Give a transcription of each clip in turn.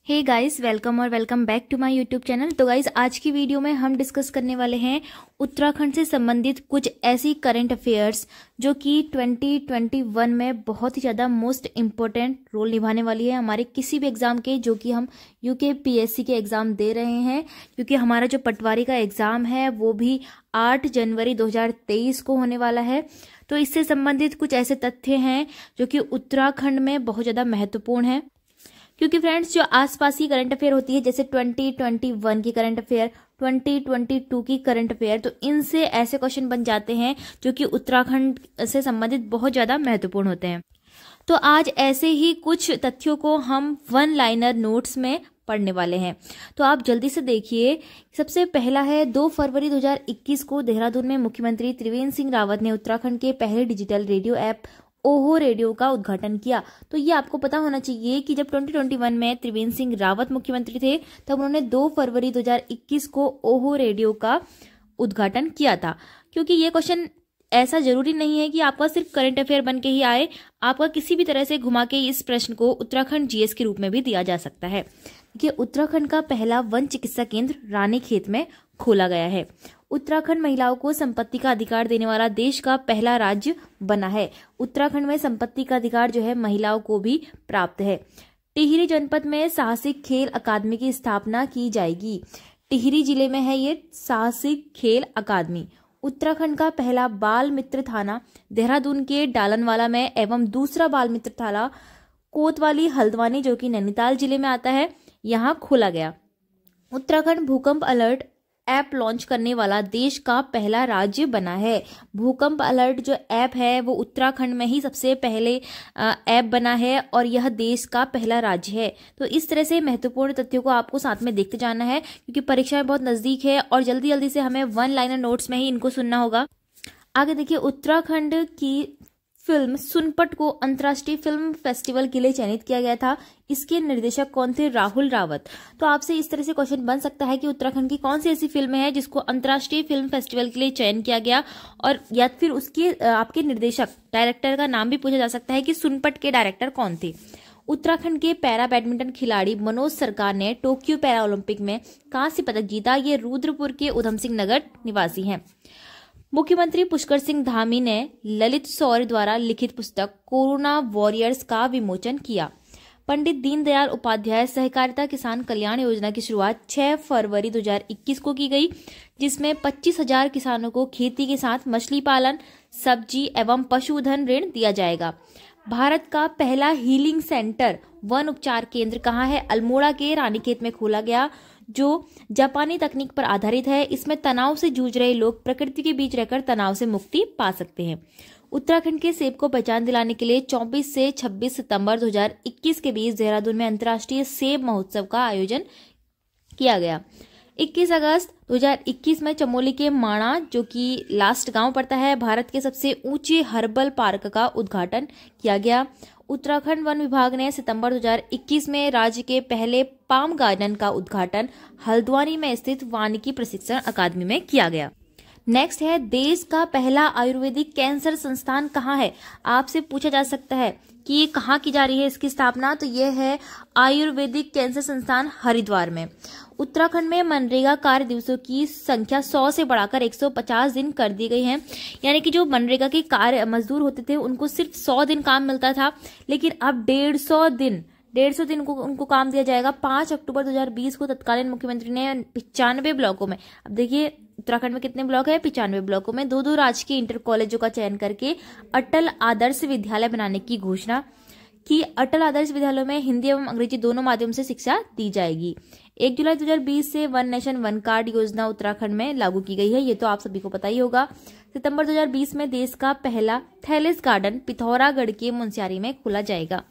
हे guys, welcome और welcome back to my YouTube channel. तो guys, आज की वीडियो में हम डिस्कस करने वाले हैं उत्तराखंड से संबंधित कुछ ऐसी करंट अफेयर्स जो कि 2021 में बहुत ही ज़्यादा मोस्ट इम्पोर्टेंट रोल निभाने वाली है हमारे किसी भी एग्ज़ाम के, जो कि हम यूकेपीएससी के एग्ज़ाम दे रहे हैं। क्योंकि हमारा जो पटवारी का एग्ज़ाम है वो भी 8 जनवरी 2023 को होने वाला है। तो इससे संबंधित कुछ ऐसे तथ्य हैं जो कि उत्तराखंड में बहुत ज़्यादा महत्वपूर्ण है। क्योंकि फ्रेंड्स, जो आसपास की करंट अफेयर होती है, जैसे 2021 की करंट अफेयर, 2022 की करंट अफेयर, तो इनसे ऐसे क्वेश्चन बन जाते हैं जो कि उत्तराखंड से संबंधित बहुत ज़्यादा महत्वपूर्ण होते हैं। तो आज ऐसे ही कुछ तथ्यों को हम वन लाइनर नोट्स में पढ़ने वाले हैं। तो आप जल्दी से देखिए। सबसे पहला है, 2 फरवरी 2021 को देहरादून में मुख्यमंत्री त्रिवेंद्र सिंह रावत ने उत्तराखंड के पहले डिजिटल रेडियो ऐप ओहो रेडियो का उद्घाटन किया। तो ये आपको पता होना चाहिए कि जब 2021 में त्रिवेंद्र सिंह रावत मुख्यमंत्री थे तब उन्होंने 2 फरवरी 2021 को ओहो रेडियो का उद्घाटन किया था। क्योंकि ये क्वेश्चन ऐसा जरूरी नहीं है कि आपका सिर्फ करंट अफेयर बन के ही आए, आपका किसी भी तरह से घुमा के इस प्रश्न को उत्तराखंड जीएस के रूप में भी दिया जा सकता है। देखिए, उत्तराखंड का पहला वन चिकित्सा केंद्र रानीखेत में खोला गया है। उत्तराखंड महिलाओं को संपत्ति का अधिकार देने वाला देश का पहला राज्य बना है। उत्तराखंड में संपत्ति का अधिकार जो है महिलाओं को भी प्राप्त है। टिहरी जनपद में साहसिक खेल अकादमी की स्थापना की जाएगी। टिहरी जिले में है ये साहसिक खेल अकादमी। उत्तराखंड का पहला बाल मित्र थाना देहरादून के डालनवाला में एवं दूसरा बाल मित्र थाना कोतवाली हल्द्वानी, जो कि नैनीताल जिले में आता है, यहाँ खोला गया। उत्तराखंड भूकंप अलर्ट ऐप लॉन्च करने वाला देश का पहला राज्य बना है। भूकंप अलर्ट जो ऐप है वो उत्तराखंड में ही सबसे पहले ऐप बना है और यह देश का पहला राज्य है। तो इस तरह से महत्वपूर्ण तथ्यों को आपको साथ में देखते जाना है, क्योंकि परीक्षा बहुत नजदीक है और जल्दी जल्दी से हमें वन लाइनर नोट्स में ही इनको सुनना होगा। आगे देखिए, उत्तराखंड की फिल्म सुनपट को अंतर्राष्ट्रीय फिल्म फेस्टिवल के लिए चयनित किया गया था। इसके निर्देशक कौन थे? राहुल रावत। तो आपसे इस तरह से क्वेश्चन बन सकता है कि उत्तराखंड की कौन सी ऐसी फिल्म है जिसको अंतर्राष्ट्रीय फिल्म फेस्टिवल के लिए चयन किया गया, और या फिर उसके आपके निर्देशक डायरेक्टर का नाम भी पूछा जा सकता है कि सुनपट के डायरेक्टर कौन थे। उत्तराखंड के पैरा बैडमिंटन खिलाड़ी मनोज सरकार ने टोक्यो पैरा ओलंपिक में कांस्य पदक जीता। ये रुद्रपुर के उधम सिंह नगर निवासी हैं। मुख्यमंत्री पुष्कर सिंह धामी ने ललित शौर्य द्वारा लिखित पुस्तक कोरोना वॉरियर्स का विमोचन किया। पंडित दीनदयाल उपाध्याय सहकारिता किसान कल्याण योजना की शुरुआत 6 फरवरी 2021 को की गई, जिसमें 25,000 किसानों को खेती के साथ मछली पालन, सब्जी एवं पशुधन ऋण दिया जाएगा। भारत का पहला हीलिंग सेंटर वन उपचार केंद्र कहाँ है? अल्मोड़ा के रानीखेत में खोला गया, जो जापानी तकनीक पर आधारित है। इसमें तनाव से जूझ रहे लोग प्रकृति के बीच रहकर तनाव से मुक्ति पा सकते हैं। उत्तराखंड के सेब को पहचान दिलाने के लिए 24 से 26 सितंबर 2021 के बीच देहरादून में अंतर्राष्ट्रीय सेब महोत्सव का आयोजन किया गया। 21 अगस्त 2021 में चमोली के माणा, जो कि लास्ट गांव पड़ता है, भारत के सबसे ऊंचे हर्बल पार्क का उद्घाटन किया गया। उत्तराखंड वन विभाग ने सितंबर 2021 में राज्य के पहले पाम गार्डन का उद्घाटन हल्द्वानी में स्थित वानिकी प्रशिक्षण अकादमी में किया गया। नेक्स्ट है, देश का पहला आयुर्वेदिक कैंसर संस्थान कहाँ है? आपसे पूछा जा सकता है कि ये कहाँ की जा रही है इसकी स्थापना। तो ये है आयुर्वेदिक कैंसर संस्थान हरिद्वार में। उत्तराखंड में मनरेगा कार्य दिवसों की संख्या 100 से बढ़ाकर 150 दिन कर दी गई है। यानी कि जो मनरेगा के कार्य मजदूर होते थे उनको सिर्फ 100 दिन काम मिलता था, लेकिन अब 150 दिन उनको काम दिया जाएगा। 5 अक्टूबर 2020 को तत्कालीन मुख्यमंत्री ने 95 ब्लॉकों में, अब देखिए उत्तराखंड में कितने ब्लॉक है? 95 ब्लॉकों में 2-2 राजकीय इंटर कॉलेजों का चयन करके अटल आदर्श विद्यालय बनाने की घोषणा की। अटल आदर्श विद्यालयों में हिंदी एवं अंग्रेजी दोनों माध्यम से शिक्षा दी जाएगी। 1 जुलाई 2020 से वन नेशन वन कार्ड योजना उत्तराखंड में लागू की गई है। ये तो आप सभी को पता ही होगा। सितंबर 2020 में देश का पहला थैलेस गार्डन पिथौरागढ़ के मुनस्यारी में खोला जाएगा।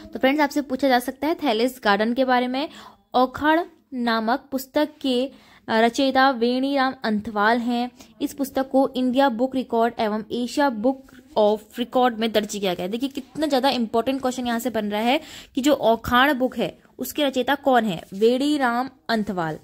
तो फ्रेंड्स, आपसे पूछा जा सकता है थैलेस गार्डन के बारे में। ओखड़ नामक पुस्तक के रचयिता वेणीराम अंथवाल हैं। इस पुस्तक को इंडिया बुक रिकॉर्ड एवं एशिया बुक ऑफ रिकॉर्ड में दर्ज किया गया है। देखिए कितना ज्यादा इंपॉर्टेंट क्वेश्चन यहाँ से बन रहा है कि जो औखाड़ बुक है उसके रचयिता कौन है? वेणीराम अंथवाल।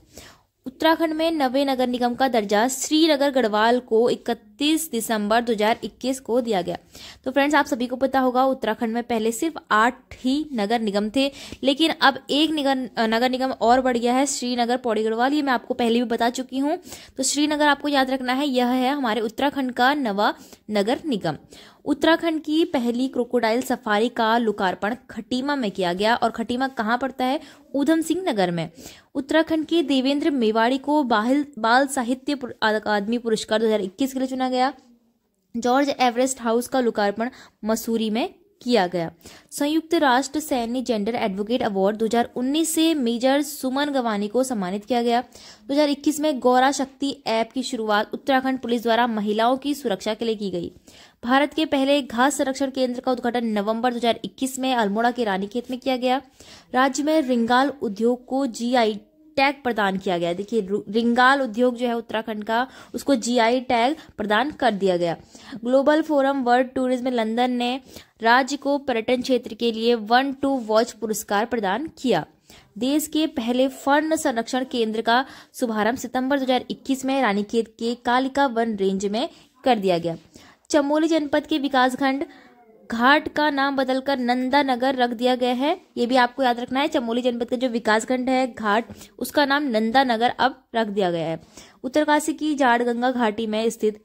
उत्तराखंड में नवे नगर निगम का दर्जा श्रीनगर गढ़वाल को 31 दिसंबर 2021 को दिया गया। तो फ्रेंड्स, आप सभी को पता होगा उत्तराखंड में पहले सिर्फ 8 ही नगर निगम थे, लेकिन अब एक नगर निगम और बढ़ गया है, श्रीनगर पौड़ी गढ़वाल। ये मैं आपको पहले भी बता चुकी हूँ। तो श्रीनगर आपको याद रखना है, यह है हमारे उत्तराखंड का नवा नगर निगम। उत्तराखंड की पहली क्रोकोडाइल सफारी का लोकार्पण खटीमा में किया गया, और खटीमा कहाँ पड़ता है? ऊधम सिंह नगर में। उत्तराखंड के देवेंद्र मेवाड़ी को बाल साहित्य अकादमी पुरस्कार 2021 के लिए चुना गया। जॉर्ज एवरेस्ट हाउस का लोकार्पण मसूरी में किया गया। संयुक्त राष्ट्र सैन्य जेंडर एडवोकेट अवार्ड 2019 से मेजर सुमन गवानी को सम्मानित किया गया। 2021 में गौरा शक्ति ऐप की शुरुआत उत्तराखंड पुलिस द्वारा महिलाओं की सुरक्षा के लिए की गई। भारत के पहले घास संरक्षण केंद्र का उद्घाटन नवंबर 2021 में अल्मोड़ा के रानीखेत में किया गया। राज्य में रिंगाल उद्योग को जीआई टैग प्रदान किया गया। देखिए, रिंगाल उद्योग जो है उत्तराखंड का, उसको जीआई टैग प्रदान कर दिया गया। Global forum world tourism London ने राज्य को पर्यटन क्षेत्र के लिए 1 टू वॉच पुरस्कार प्रदान किया। देश के पहले फर्ण संरक्षण केंद्र का शुभारंभ सितंबर 2021 में रानीखेत के कालिका वन रेंज में कर दिया गया। चमोली जनपद के विकासखंड घाट का नाम बदलकर नंदा नगर रख दिया गया है। ये भी आपको याद रखना है, चमोली जनपद का जो विकासखंड है घाट, उसका नाम नंदा नगर अब रख दिया गया है। उत्तरकाशी की जाड़गंगा घाटी में स्थित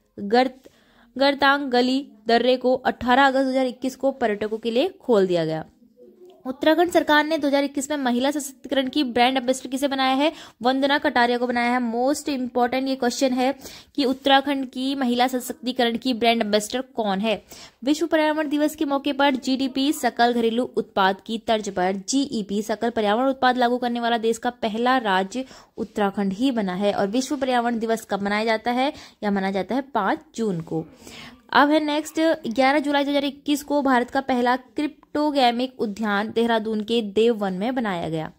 गरतांग गली दर्रे को 18 अगस्त 2021 को पर्यटकों के लिए खोल दिया गया। उत्तराखंड सरकार ने 2021 में महिला सशक्तिकरण की ब्रांड एम्बेसडर किसे बनाया है? वंदना कटारिया को बनाया है। मोस्ट इंपॉर्टेंट ये क्वेश्चन है कि उत्तराखंड की महिला सशक्तिकरण की ब्रांड एम्बेसडर कौन है? विश्व पर्यावरण दिवस के मौके पर जीडीपी सकल घरेलू उत्पाद की तर्ज पर जीईपी सकल पर्यावरण उत्पाद लागू करने वाला देश का पहला राज्य उत्तराखंड ही बना है। और विश्व पर्यावरण दिवस कब मनाया जाता है? यह मनाया जाता है 5 जून को। अब है नेक्स्ट, 11 जुलाई 2021 को भारत का पहला क्रिप्टोगैमिक उद्यान देहरादून के देव वन में बनाया गया।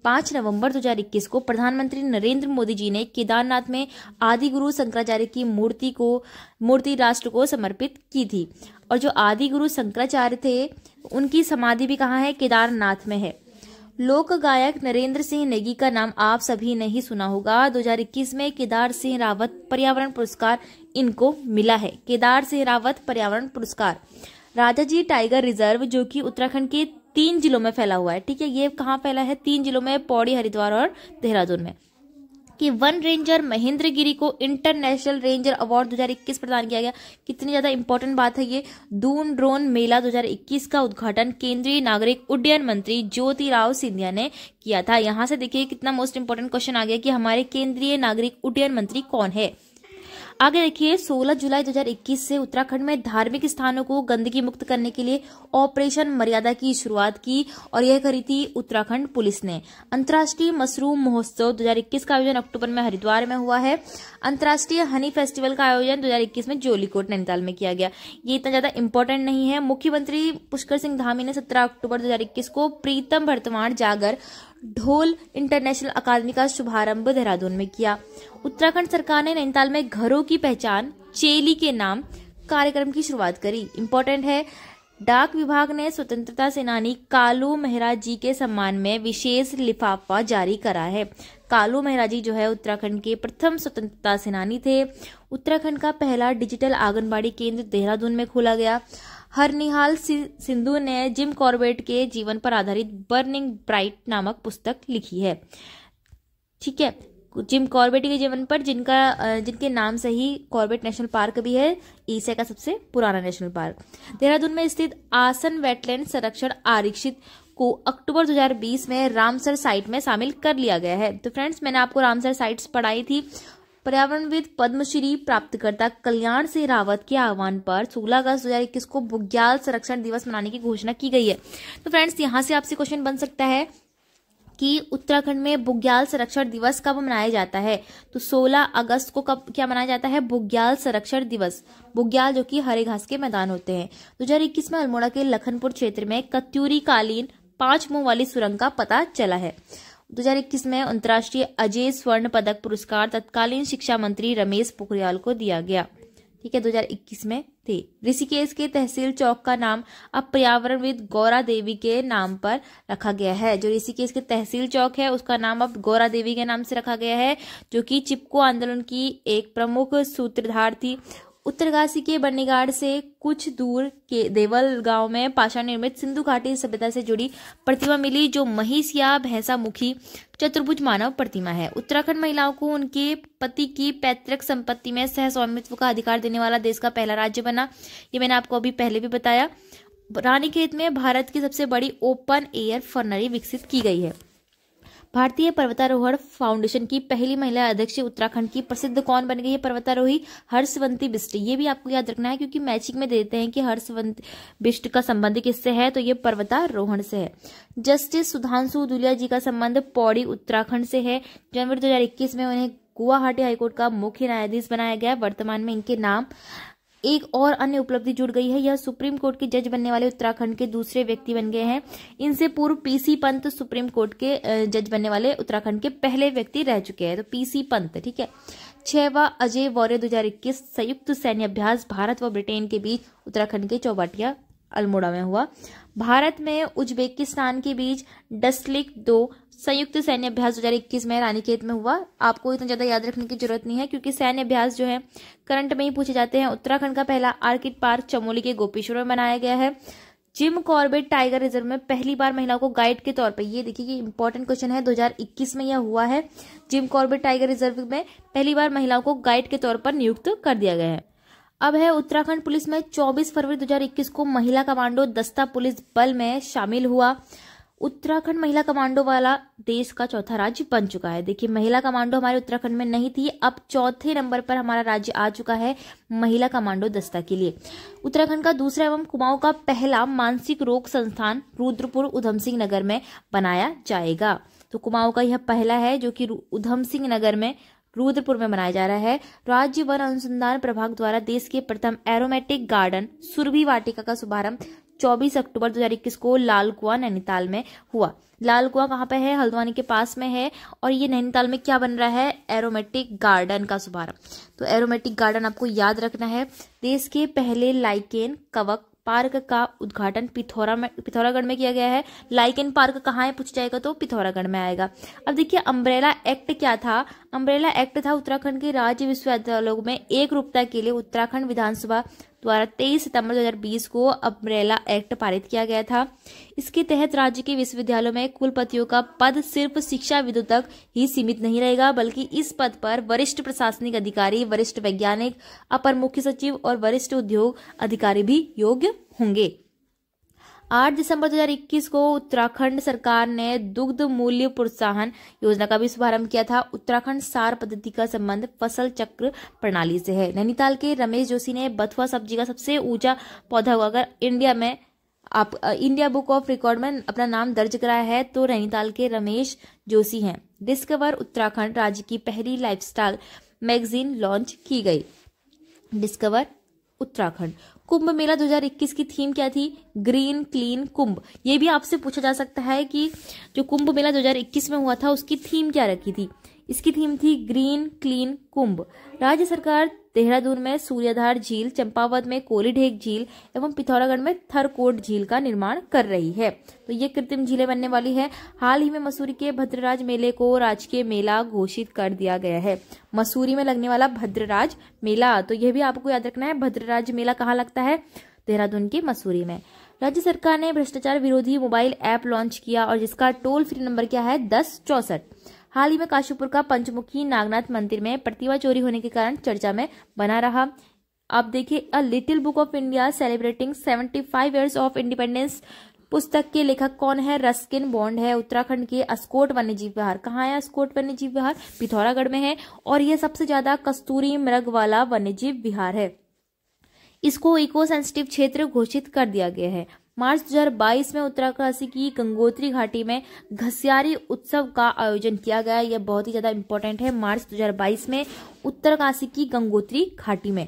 5 नवंबर 2021 को प्रधानमंत्री नरेंद्र मोदी जी ने केदारनाथ में आदि गुरु शंकराचार्य की मूर्ति राष्ट्र को समर्पित की थी। और जो आदि गुरु शंकराचार्य थे, उनकी समाधि भी कहाँ है? केदारनाथ में है। लोक गायक नरेंद्र सिंह नेगी का नाम आप सभी ने ही सुना होगा। 2021 में केदार सिंह रावत पर्यावरण पुरस्कार इनको मिला है। केदार सिंह रावत पर्यावरण पुरस्कार। राजाजी टाइगर रिजर्व, जो कि उत्तराखंड के 3 जिलों में फैला हुआ है, ठीक है, ये कहाँ फैला है? 3 जिलों में, पौड़ी, हरिद्वार और देहरादून में। कि वन रेंजर महेंद्र गिरी को इंटरनेशनल रेंजर अवार्ड 2021 प्रदान किया गया। कितनी ज्यादा इंपॉर्टेंट बात है ये। दून ड्रोन मेला 2021 का उद्घाटन केंद्रीय नागरिक उड्डयन मंत्री ज्योतिराव सिंधिया ने किया था। यहां से देखिए कितना मोस्ट इंपॉर्टेंट क्वेश्चन आ गया कि हमारे केंद्रीय नागरिक उड्डयन मंत्री कौन है। आगे देखिए, 16 जुलाई 2021 से उत्तराखंड में धार्मिक स्थानों को गंदगी मुक्त करने के लिए ऑपरेशन मर्यादा की शुरुआत की, और यह करी थी उत्तराखंड पुलिस ने। अंतर्राष्ट्रीय मशरूम महोत्सव 2021 का आयोजन अक्टूबर में हरिद्वार में हुआ है। अंतर्राष्ट्रीय हनी फेस्टिवल का आयोजन 2021 में जोलीकोट नैनीताल में किया गया। ये इतना ज्यादा इंपॉर्टेंट नहीं है। मुख्यमंत्री पुष्कर सिंह धामी ने 17 अक्टूबर 2021 को प्रीतम भरतवाण जागर ढोल इंटरनेशनल अकादमी का शुभारंभ देहरादून में किया। उत्तराखंड सरकार ने नैनीताल में घरों की पहचान चेली के नाम कार्यक्रम की शुरुआत करी। इंपॉर्टेंट है, डाक विभाग ने स्वतंत्रता सेनानी कालू मेहरा जी के सम्मान में विशेष लिफाफा जारी करा है। कालू मेहरा जी जो है उत्तराखंड के प्रथम स्वतंत्रता सेनानी थे। उत्तराखंड का पहला डिजिटल आंगनबाड़ी केंद्र देहरादून में खोला गया। हरनिहाल सिंधु ने जिम कॉर्बेट के जीवन पर आधारित बर्निंग ब्राइट नामक पुस्तक लिखी है। ठीक है, जिम कॉर्बेट के जीवन पर, जिनके नाम से ही कॉर्बेट नेशनल पार्क भी है, एशिया का सबसे पुराना नेशनल पार्क। देहरादून में स्थित आसन वेटलैंड संरक्षण आरक्षित को अक्टूबर 2020 में रामसर साइट में शामिल कर लिया गया है। तो फ्रेंड्स, मैंने आपको रामसर साइट्स पढ़ाई थी। पर्यावरणविद पद्मश्री प्राप्तकर्ता कल्याण सिंह रावत के आह्वान पर 16 अगस्त 2021 को बुग्याल संरक्षण दिवस मनाने की घोषणा की गई है। तो फ्रेंड्स, यहाँ से आपसे क्वेश्चन बन सकता है कि उत्तराखंड में बुग्याल संरक्षण दिवस कब मनाया जाता है? तो 16 अगस्त को कब क्या मनाया जाता है? बुग्याल संरक्षण दिवस। बुग्याल जो कि हरे घास के मैदान होते हैं। 2021 में अल्मोड़ा के लखनपुर क्षेत्र में कत्यूरी कालीन 5 मुंह वाली सुरंग का पता चला है। 2021 में अंतर्राष्ट्रीय अजय स्वर्ण पदक पुरस्कार तत्कालीन शिक्षा मंत्री रमेश पोखरियाल को दिया गया। ठीक है, 2021 में थे। ऋषिकेश के तहसील चौक का नाम अब पर्यावरणविद गौरा देवी के नाम पर रखा गया है। जो ऋषिकेश के तहसील चौक है उसका नाम अब गौरा देवी के नाम से रखा गया है, जो कि चिपको आंदोलन की एक प्रमुख सूत्रधार थी। उत्तरकाशी के बन्नीघाट से कुछ दूर के देवल गांव में पाषाण निर्मित सिंधु घाटी सभ्यता से जुड़ी प्रतिमा मिली, जो महिष या भैंसा मुखी चतुर्भुज मानव प्रतिमा है। उत्तराखंड महिलाओं को उनके पति की पैतृक संपत्ति में सह स्वामित्व का अधिकार देने वाला देश का पहला राज्य बना। ये मैंने आपको अभी पहले भी बताया। रानीखेत में भारत की सबसे बड़ी ओपन एयर फर्नरी विकसित की गई है। भारतीय पर्वतारोहण फाउंडेशन की पहली महिला अध्यक्ष उत्तराखंड की प्रसिद्ध कौन बन गई है? पर्वतारोही हर्षवंती बिष्ट। ये भी आपको याद रखना है क्योंकि मैचिंग में देते हैं कि हर्षवंती बिष्ट का संबंध किससे है, तो ये पर्वतारोहण से है। जस्टिस सुधांशु दुलिया जी का संबंध पौड़ी उत्तराखंड से है। जनवरी 2021 में उन्हें गुवाहाटी हाईकोर्ट का मुख्य न्यायाधीश बनाया गया। वर्तमान में इनके नाम एक और अन्य उपलब्धि जुड़ गई है। यह सुप्रीम कोर्ट के जज बनने वाले उत्तराखंड के दूसरे व्यक्ति बन गए हैं। इनसे पूर्व पीसी पंत सुप्रीम कोर्ट के जज बनने वाले उत्तराखंड के पहले व्यक्ति रह चुके हैं, तो पीसी पंत, ठीक है। 6वां अजय वॉरियर 2021 संयुक्त सैन्य अभ्यास भारत व ब्रिटेन के बीच उत्तराखंड के चौबाटिया अल्मोड़ा में हुआ। भारत में उज्बेकिस्तान के बीच डस्लिक 2 संयुक्त सैन्य अभ्यास 2021 में रानीखेत में हुआ। आपको इतना ज्यादा याद रखने की जरूरत नहीं है क्योंकि सैन्य अभ्यास जो है करंट में ही पूछे जाते हैं। उत्तराखंड का पहला आर्किड पार्क चमोली के गोपेश्वर में बनाया गया है। जिम कॉर्बेट टाइगर रिजर्व में पहली बार महिलाओं को गाइड के तौर पर, ये देखिए कि इंपॉर्टेंट क्वेश्चन है, 2021 में यह हुआ है। जिम कॉर्बेट टाइगर रिजर्व में पहली बार महिलाओं को गाइड के तौर पर नियुक्त कर दिया गया है। अब है उत्तराखंड पुलिस में 24 फरवरी 2021 को महिला कमांडो दस्ता पुलिस बल में शामिल हुआ। उत्तराखंड महिला कमांडो वाला देश का चौथा राज्य बन चुका है। देखिए महिला कमांडो हमारे उत्तराखंड में नहीं थी, अब चौथे नंबर पर हमारा राज्य आ चुका है महिला कमांडो दस्ता के लिए। उत्तराखंड का दूसरा एवं कुमाऊं का पहला मानसिक रोग संस्थान रुद्रपुर उधम सिंह नगर में बनाया जाएगा। तो कुमाऊं का यह पहला है जो कि उधम सिंह नगर में रुद्रपुर में बनाया जा रहा है। राज्य वन अनुसंधान प्रभाग द्वारा देश के प्रथम एरोमेटिक गार्डन सुरभि वाटिका का शुभारंभ 24 अक्टूबर 2021 को लाल कुआं नैनीताल में हुआ। लाल कुआं कहाँ पे है? हल्द्वानी के पास में है। और ये नैनीताल में क्या बन रहा है? एरोमेटिक गार्डन का शुभारंभ। तो एरोमेटिक गार्डन आपको याद रखना है। देश के पहले लाइकेन कवक पार्क का उद्घाटन पिथौरागढ़ में किया गया है। लाइकेन पार्क कहाँ है पूछ जाएगा तो पिथौरागढ़ में आएगा। अब देखिए अम्ब्रेला एक्ट क्या था? अम्ब्रेला एक्ट था उत्तराखंड के राज्य विश्वविद्यालयों में एक रूपता के लिए उत्तराखंड विधानसभा द्वारा 23 सितंबर 2020 को अम्ब्रेला एक्ट पारित किया गया था। इसके तहत राज्य के विश्वविद्यालयों में कुलपतियों का पद सिर्फ शिक्षाविदों तक ही सीमित नहीं रहेगा, बल्कि इस पद पर वरिष्ठ प्रशासनिक अधिकारी, वरिष्ठ वैज्ञानिक, अपर मुख्य सचिव और वरिष्ठ उद्योग अधिकारी भी योग्य होंगे। 8 दिसंबर 2021 को उत्तराखंड सरकार ने दुग्ध मूल्य प्रोत्साहन योजना का भी शुभारंभ किया था। उत्तराखंड सार पद्धति का संबंध फसल चक्र प्रणाली से है। नैनीताल के रमेश जोशी ने बथुआ सब्जी का सबसे ऊंचा पौधा अगर इंडिया बुक ऑफ रिकॉर्ड में अपना नाम दर्ज कराया है तो नैनीताल के रमेश जोशी हैं। डिस्कवर उत्तराखंड राज्य की पहली लाइफस्टाइल मैगजीन लॉन्च की गई। डिस्कवर उत्तराखंड। कुंभ मेला 2021 की थीम क्या थी? ग्रीन क्लीन कुंभ। ये भी आपसे पूछा जा सकता है कि जो कुंभ मेला 2021 में हुआ था उसकी थीम क्या रखी थी? इसकी थीम थी ग्रीन क्लीन कुंभ। राज्य सरकार देहरादून में सूर्याधार झील, चंपावत में कोलीढेक झील एवं पिथौरागढ़ में थरकोट झील का निर्माण कर रही है। तो ये कृत्रिम झीलें बनने वाली है। हाल ही में मसूरी के भद्रराज मेले को राजकीय मेला घोषित कर दिया गया है। मसूरी में लगने वाला भद्रराज मेला, तो यह भी आपको याद रखना है। भद्रराज मेला कहाँ लगता है? देहरादून के मसूरी में। राज्य सरकार ने भ्रष्टाचार विरोधी मोबाइल ऐप लॉन्च किया और जिसका टोल फ्री नंबर क्या है? 1064। हाल ही में काशीपुर का पंचमुखी नागनाथ मंदिर में प्रतिमा चोरी होने के कारण चर्चा में बना रहा। आप देखिए a little book of India celebrating 75 years of independence पुस्तक के लेखक कौन है? रस्किन बॉन्ड है। उत्तराखंड के अस्कोट वन्यजीव विहार कहाँ है? अस्कोट वन्यजीव विहार पिथौरागढ़ में है और यह सबसे ज्यादा कस्तूरी मृग वाला वन्यजीव विहार है। इसको इको सेंसिटिव क्षेत्र घोषित कर दिया गया है। मार्च 2022 में उत्तरकाशी की गंगोत्री घाटी में घसियारी उत्सव का आयोजन किया गया। यह बहुत ही ज्यादा इंपॉर्टेंट है। मार्च 2022 में उत्तरकाशी की गंगोत्री घाटी में।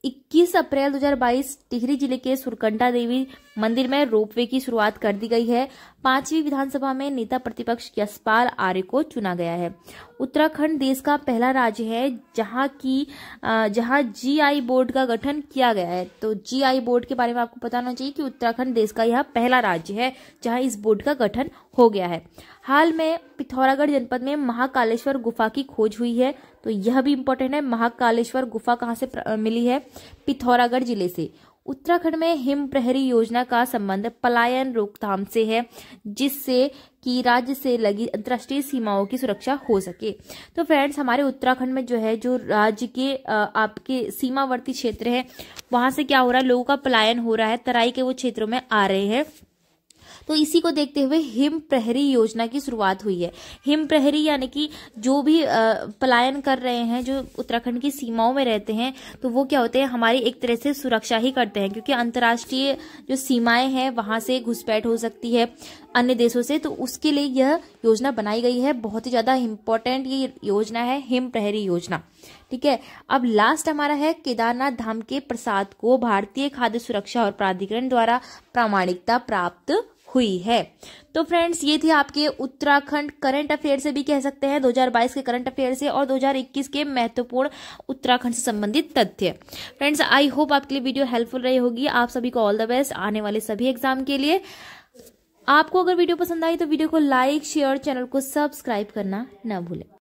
21 अप्रैल 2022 टिहरी जिले के सुरकंडा देवी मंदिर में रोपवे की शुरुआत कर दी गई है। 5वीं विधानसभा में नेता प्रतिपक्ष यशपाल आर्य को चुना गया है। उत्तराखंड देश का पहला राज्य है जहां जीआई बोर्ड का गठन किया गया है। तो जीआई बोर्ड के बारे में आपको पता होना चाहिए कि उत्तराखंड देश का यह पहला राज्य है जहां इस बोर्ड का गठन हो गया है। हाल में पिथौरागढ़ जनपद में महाकालेश्वर गुफा की खोज हुई है। तो यह भी इंपॉर्टेंट है। महाकालेश्वर गुफा कहाँ से मिली है? पिथौरागढ़ जिले से। उत्तराखंड में हिम प्रहरी योजना का संबंध पलायन रोकथाम से है, जिससे कि राज्य से लगी अंतर्राष्ट्रीय सीमाओं की सुरक्षा हो सके। तो फ्रेंड्स, हमारे उत्तराखंड में जो है, जो राज्य के आपके सीमावर्ती क्षेत्र है, वहां से क्या हो रहा है, लोगों का पलायन हो रहा है, तराई के वो क्षेत्रों में आ रहे हैं। तो इसी को देखते हुए हिम प्रहरी योजना की शुरुआत हुई है। हिम प्रहरी यानी कि जो भी पलायन कर रहे हैं, जो उत्तराखंड की सीमाओं में रहते हैं, तो वो क्या होते हैं, हमारी एक तरह से सुरक्षा ही करते हैं, क्योंकि अंतर्राष्ट्रीय जो सीमाएं हैं वहां से घुसपैठ हो सकती है अन्य देशों से। तो उसके लिए यह योजना बनाई गई है। बहुत ही ज्यादा इम्पोर्टेंट ये योजना है, हिम प्रहरी योजना। ठीक है। अब लास्ट हमारा है, केदारनाथ धाम के प्रसाद को भारतीय खाद्य सुरक्षा और प्राधिकरण द्वारा प्रामाणिकता प्राप्त हुई है। तो फ्रेंड्स, ये थी आपके उत्तराखंड करंट अफेयर से भी कह सकते हैं, 2022 के करंट अफेयर से और 2021 के महत्वपूर्ण उत्तराखंड से संबंधित तथ्य। फ्रेंड्स, आई होप आपके लिए वीडियो हेल्पफुल रही होगी। आप सभी को ऑल द बेस्ट आने वाले सभी एग्जाम के लिए। आपको अगर वीडियो पसंद आई तो वीडियो को लाइक, शेयर, चैनल को सब्सक्राइब करना न भूलें।